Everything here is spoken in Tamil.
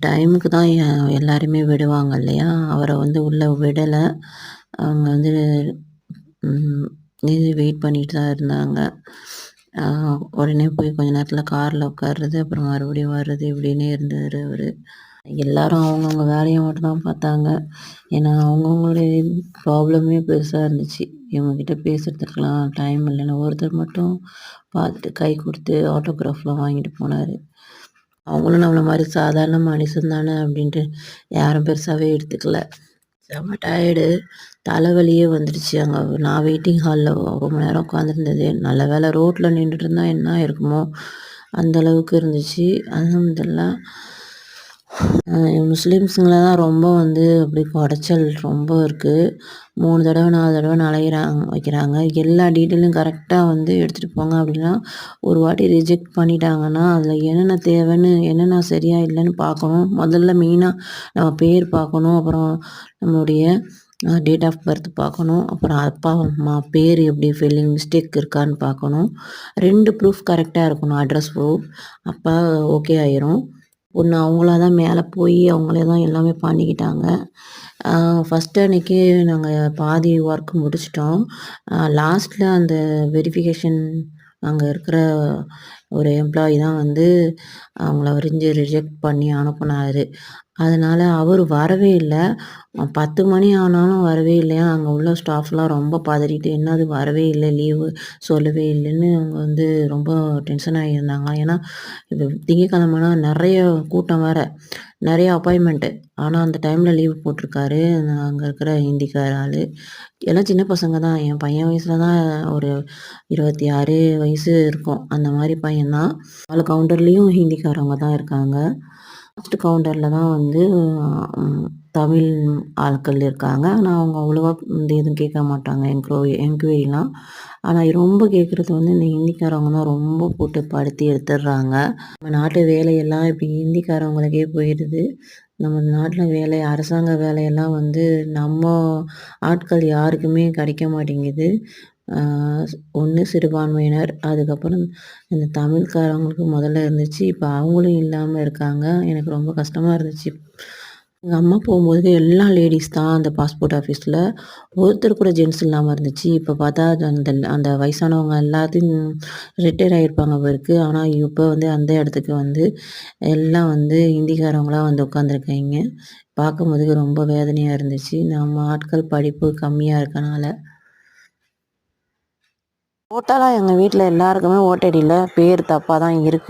டைமுக்கு தான் எல்லாருமே விடுவாங்க இல்லையா? அவர வந்து உள்ள விடல. அவங்க வந்து ம் இது வெயிட் பண்ணிட்டு தான் இருந்தாங்க. அ உடனே போய் கொஞ்ச நேரத்தில கார்ல உட்கார்றது, அப்புறம் மறுபடியும் வர்றது இப்படின்னே இருந்தாரு அவரு. எல்லாரும் அவங்கவங்க வேலைய மட்டும் தான் பார்த்தாங்க. ஏன்னா அவங்கவங்களுடைய ப்ராப்ளமே பெருசா இருந்துச்சு. இவங்ககிட்ட பேசுறதுக்கெல்லாம் டைம் இல்லன்னு ஒருத்தர் மட்டும் பார்த்துட்டு கை குடுத்து ஆட்டோகிராஃப்லாம் வாங்கிட்டு போனாரு. அவங்களும் நம்மள மாரி சாதாரண மனுஷன் தானே அப்படின்ட்டு யாரும் பெருசாவே எடுத்துக்கல. செம்ம டயர்டு. தலைவலியே வந்துடுச்சு. அங்க நான் வெயிட்டிங் ஹால்ல ரொம்ப நேரம் உட்காந்துருந்தது. நல்ல வேளை ரோட்ல நின்னுட்டு இருந்தா என்ன ஆயிருக்குமோ? அந்த அளவுக்கு இருந்துச்சு. அல்ஹம்துலில்லாஹ். முஸ்லிம்ஸுங்கள தான் ரொம்ப வந்து அப்படி குடைச்சல் ரொம்ப இருக்கு. 3 தடவ 4 தடவ வைக்கிறாங்க. எல்லா டீட்டெயிலும் கரெக்ட்டா வந்து எடுத்துட்டு போங்க அப்படின்னா, ஒரு வாட்டி ரிஜெக்ட் பண்ணிட்டாங்கன்னா, அதில என்னென்ன தேவைன்னு, என்னென்ன சரியா இல்லன்னு பார்க்கணும். முதல்ல மெயினா நம்ம பேர் பார்க்கணும். அப்புறம் நம்மளுடைய டேட் ஆஃப் பர்த் பார்க்கணும். அப்புறம் அப்பா, அம்மா பேர் எப்படி ஸ்பெல்லிங் மிஸ்டேக் இருக்கான்னு பார்க்கணும். 2 ப்ரூஃப் கரெக்ட்டா இருக்கணும். Address proof. அப்ப ஓகே ஆயிரும். பொண்ணு அவங்களா தான் மேல போய் அவங்களே தான் எல்லாமே பண்ணிக்கிட்டாங்க. ஃபர்ஸ்ட் அன்னைக்கே நாங்க பாதி ஒர்க் முடிச்சுட்டோம். லாஸ்ட்ல அந்த வெரிஃபிகேஷன் அங்க இருக்கிற ஒரு எம்ப்ளாயி தான் வந்து அவங்கள ரிஜெக்ட் பண்ணி அனுப்புனாரு. அதனால அவரு வரவே இல்ல. 10 மணி ஆனாலும் வரவே இல்லையா, அங்க உள்ள ஸ்டாஃப்லாம் ரொம்ப பதறிட்டு, "என்னது வரவே இல்ல, லீவு சொல்லவே இல்லன்னு" அவங்க வந்து ரொம்ப டென்ஷன் ஆகியிருந்தாங்க. ஏன்னா, இது திங்கட்கிழமைனா நெறைய கூட்டம் வேற. நெறைய அப்பாயின்மெண்ட்டு. ஆனா, அந்த டைம்ல லீவ் போட்டிருக்காரு. அங்க இருக்கிற ஹிந்திக்கார ஆளு. எல்லாம் சின்ன பசங்க தான். என் பையன் வயசுல தான் ஒரு 26 வயசு இருக்கும். அந்த மாரி பையன் தான். 4 கவுண்டர்லயும் ஹிந்திக்காரவங்க தான் இருக்காங்க. லாஸ்ட் கவுண்டர்ல தான் வந்து ம் தமிழ் ஆட்கள் இருக்காங்க. ஆனா, அவங்க அவ்வளவா வந்து எதுவும் கேட்க மாட்டாங்க. என்குயரிலாம். ஆனா, ரொம்ப கேட்கறது வந்து இந்த ஹிந்திக்காரவங்க தான் ரொம்ப போட்டு படுத்தி எடுத்துடுறாங்க. நம்ம நாட்டு வேலையெல்லாம் இப்படி ஹிந்திக்காரவங்களுக்கே போயிடுது. நம்ம நாட்ல அரசாங்க வேலையெல்லாம் வந்து நம்ம ஆட்கள் யாருக்குமே கிடைக்க மாட்டேங்குது. ஆ ஒண்ணு சிறுபான்மையினர், அதுக்கப்புறம் இந்த தமிழ்காரவங்களுக்கு முதல்ல இருந்துச்சு. இப்ப அவங்களும் இல்லாம இருக்காங்க. எனக்கு ரொம்ப கஷ்டமா இருந்துச்சு. எங்க அம்மா போகும்போது எல்லாம் லேடீஸ் தான் அந்த பாஸ்போர்ட் ஆஃபீஸ்ல. ஒருத்தர் கூட ஜென்ட்ஸ் இல்லாம இருந்துச்சு. இப்ப பார்த்தா அது அந்த அந்த வயசானவங்க எல்லாத்தையும் ரிட்டயர் ஆயிருப்பாங்க போல இருக்கு. ஆனா இப்ப வந்து அந்த இடத்துக்கு வந்து எல்லாம் வந்து ஹிந்திக்காரவங்களா வந்து உட்காந்துருக்காய்ங்க. பார்க்கும்போது ரொம்ப வேதனையா இருந்துச்சு. நம்ம ஆட்கள் படிப்பு கம்மியா இருக்கனால. ஓட்டெல்லாம் எங்க வீட்ல எல்லாருக்குமே ஓட்டடில பேர் தப்பா தான் இருக்கு.